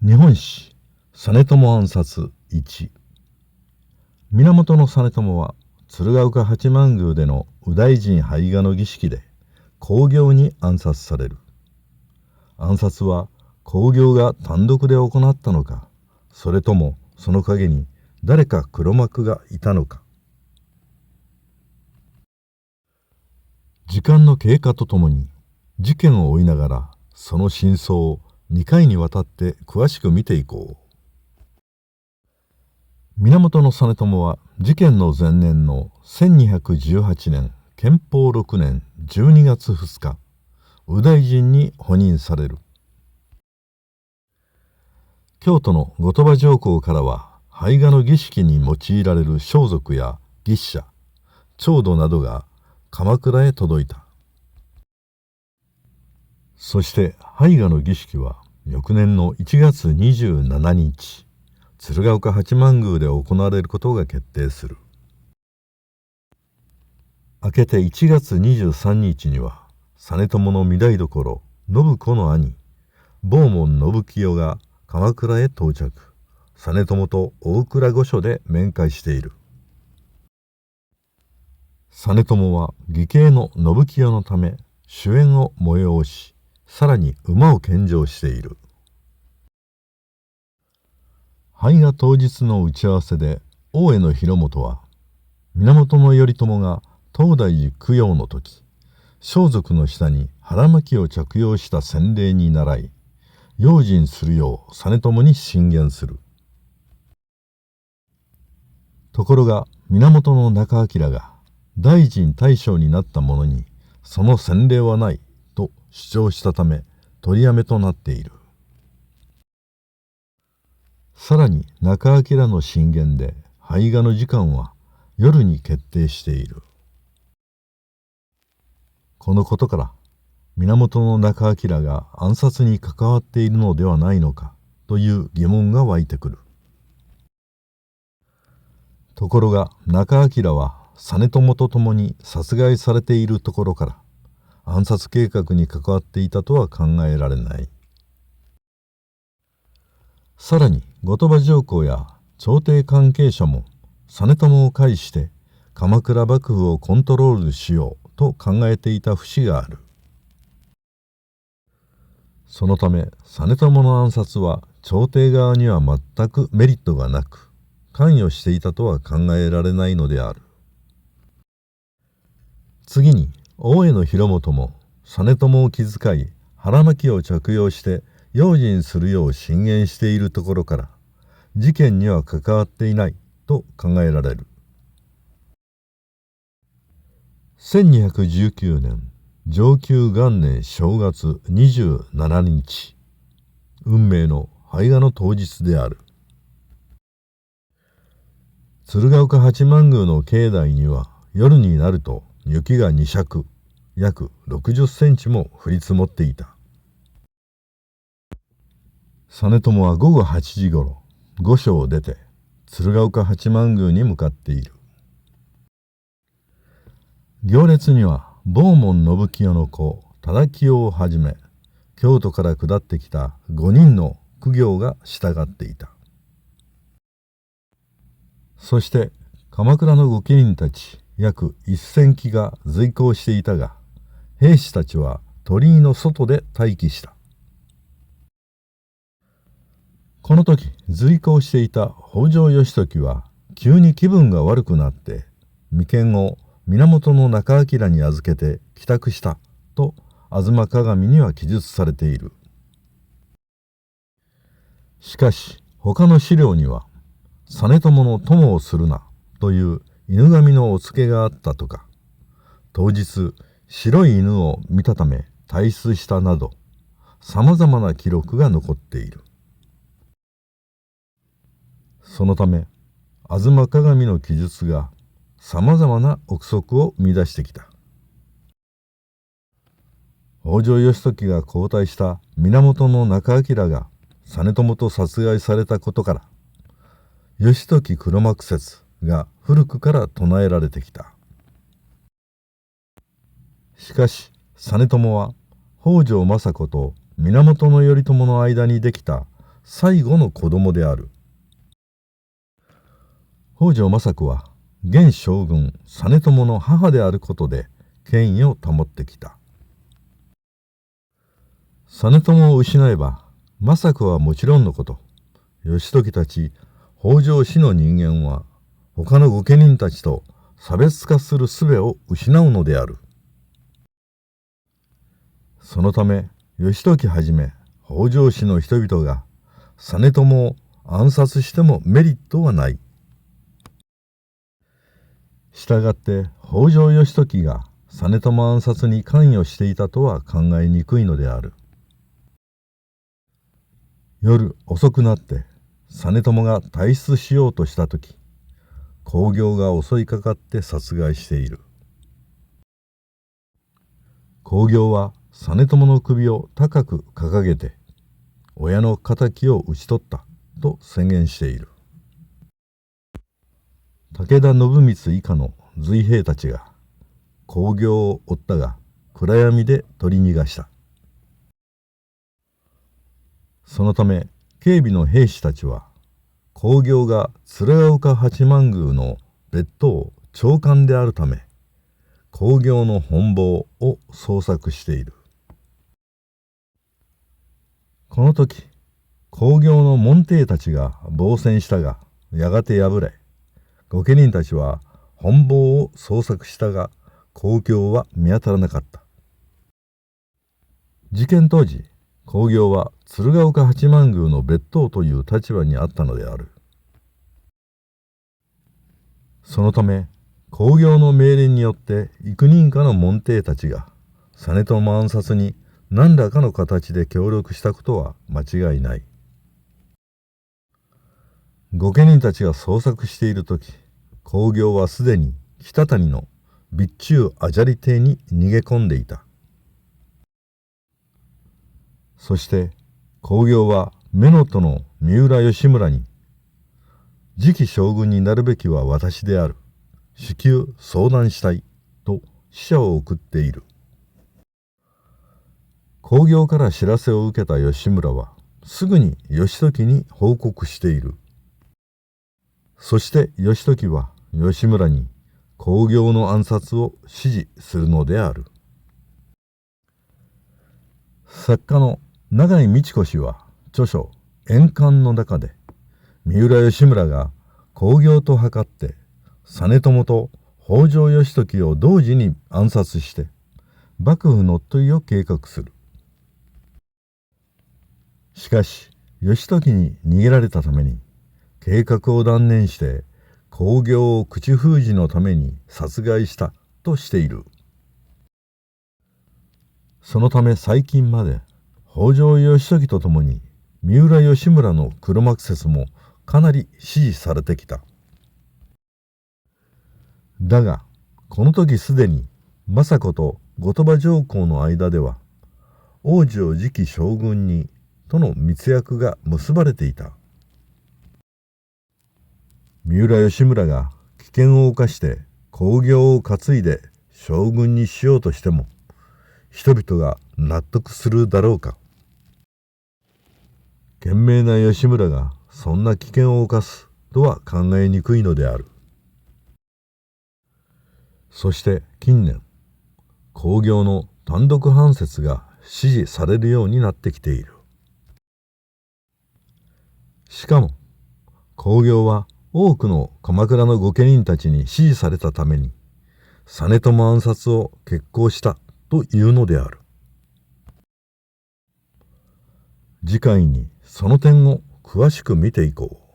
日本史実朝暗殺1。源実朝は鶴岡八幡宮での右大臣拝賀の儀式で公暁に暗殺される。暗殺は公暁が単独で行ったのか、それともその陰に誰か黒幕がいたのか。時間の経過とともに事件を追いながらその真相を2回にわたって詳しく見ていこう。源実朝は事件の前年の1218年建保6年12月2日、右大臣に補任される。京都の後鳥羽上皇からは拝賀の儀式に用いられる装束や牛車、調度などが鎌倉へ届いた。そして拝賀の儀式は翌年の1月27日、鶴岡八幡宮で行われることが決定する。明けて1月23日には、実朝の御台所信子の兄、坊門信清が鎌倉へ到着。実朝と大倉御所で面会している。実朝は義兄の信清のため酒宴を催し、さらに馬を献上している。拝賀当日の打ち合わせで大江広元は、源頼朝が東大寺供養の時、装束の下に腹巻きを着用した先例に倣い、用心するよう実朝に進言する。ところが源仲章が大臣大将になった者にその先例はないと主張したため取りやめとなっている。さらに仲章の進言で拝賀の時間は夜に決定している。このことから源仲章が暗殺に関わっているのではないのかという疑問が湧いてくる。ところが仲章は実朝と共に殺害されているところから暗殺計画に関わっていたとは考えられない。さらに後鳥羽上皇や朝廷関係者も実朝を介して鎌倉幕府をコントロールしようと考えていた節がある。そのため実朝の暗殺は朝廷側には全くメリットがなく、関与していたとは考えられないのである。次に大江広元も実朝を気遣い腹巻きを着用して用心するよう進言しているところから事件には関わっていないと考えられる。1219年承久元年正月27日、運命の拝賀の当日である。鶴岡八幡宮の境内には夜になると雪が2尺、約60センチも降り積もっていた。実朝は午後8時ごろ、御所を出て鶴岡八幡宮に向かっている。行列には坊門信清の子忠清をはじめ、京都から下ってきた5人の公卿が従っていた。そして鎌倉の御家人たち約1000騎が随行していたが、兵士たちは鳥居の外で待機した。この時随行していた北条義時は急に気分が悪くなって眉間を源仲章に預けて帰宅したと吾妻鏡には記述されている。しかし他の資料には実朝の友をするなという犬神のお告げがあったとか、当日白い犬を見たため退出したなどさまざまな記録が残っている。そのため吾妻鏡の記述がさまざまな憶測を生み出してきた。北条義時が交代した源仲章が実朝と殺害されたことから、義時黒幕説が古くから唱えられてきた。しかし実朝は北条政子と源頼朝の間にできた最後の子供である。北条政子は現将軍実朝の母であることで権威を保ってきた。実朝を失えば政子はもちろんのこと、義時たち北条氏の人間は他の御家人たちと差別化する術を失うのである。そのため義時はじめ北条氏の人々が実朝を暗殺してもメリットはない。したがって北条義時が実朝暗殺に関与していたとは考えにくいのである。夜遅くなって実朝が退出しようとしたとき、公暁が襲いかかって殺害している。公暁は実朝の首を高く掲げて親の敵を討ち取ったと宣言している。武田信光以下の随兵たちが公暁を追ったが暗闇で取り逃がした。そのため警備の兵士たちは公暁が鶴岡八幡宮の別当長官であるため公暁の本坊を捜索している。この時公暁の門弟たちが防戦したがやがて敗れ、御家人たちは本坊を捜索したが公暁は見当たらなかった。事件当時公暁は鶴岡八幡宮の別当という立場にあったのである。そのため公暁の命令によって幾人かの門弟たちが実朝暗殺に何らかの形で協力したことは間違いない。御家人たちが捜索している時、公暁はすでに北谷の備中あじゃり邸に逃げ込んでいた。そして公暁は乳母の三浦義村に次期将軍になるべきは私である。至急相談したいと使者を送っている。公暁から知らせを受けた義村はすぐに義時に報告している。そして義時は義村に公暁の暗殺を指示するのである。作家の永井美智子氏は著書「円環」の中で三浦義村が公暁と謀って実朝と北条義時を同時に暗殺して幕府乗っ取りを計画する。しかし義時に逃げられたために計画を断念して公暁を口封じのために殺害したとしている。そのため最近まで北条義時とともに三浦義村の黒幕説もかなり支持されてきた。だがこの時すでに政子と後鳥羽上皇の間では王女次期将軍にとの密約が結ばれていた。三浦義村が危険を冒して公暁を担いで将軍にしようとしても人々が納得するだろうか。賢明な義村がそんな危険を冒すとは考えにくいのである。そして近年公暁の単独犯説が支持されるようになってきている。しかも公暁は多くの鎌倉の御家人たちに支持されたために実朝暗殺を決行したというのである。次回にその点を詳しく見ていこう。